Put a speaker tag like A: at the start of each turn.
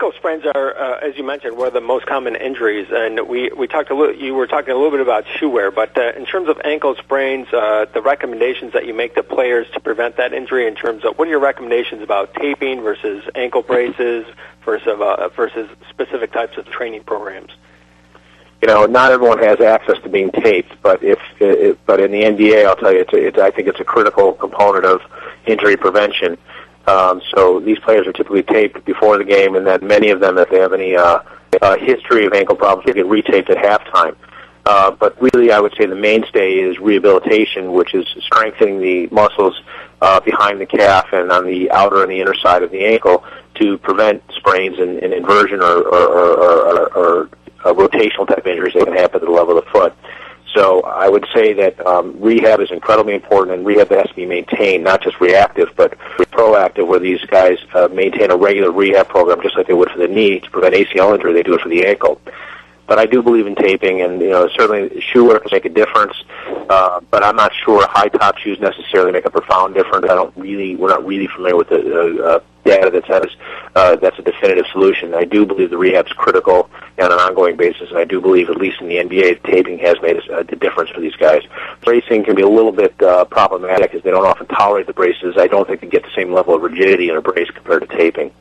A: ankle sprains are, as you mentioned, one of the most common injuries, and we talked a little. You were talking a little bit about shoe wear, but in terms of ankle sprains, the recommendations that you make to players to prevent that injury, in terms of what are your recommendations about taping versus ankle braces versus specific types of training programs?
B: You know, not everyone has access to being taped, but in the NBA, I'll tell you, I think it's a critical component of injury prevention. So these players are typically taped before the game, and then many of them, if they have any history of ankle problems, they get retaped at halftime. But really, I would say the mainstay is rehabilitation, which is strengthening the muscles behind the calf and on the outer and the inner side of the ankle to prevent sprains and inversion or rotational type injuries that can happen at the level of the foot. So I would say that rehab is incredibly important, and rehab has to be maintained, not just reactive, but proactive, where these guys maintain a regular rehab program, just like they would for the knee to prevent ACL injury. They do it for the ankle. But I do believe in taping, and certainly shoe wear can make a difference. But I'm not sure high top shoes necessarily make a profound difference. We're not really familiar with the data that says that's a definitive solution. I do believe the rehab's critical on an ongoing basis, and I do believe, at least in the NBA, taping has made a difference for these guys. Bracing can be a little bit problematic, as they don't often tolerate the braces. I don't think they get the same level of rigidity in a brace compared to taping.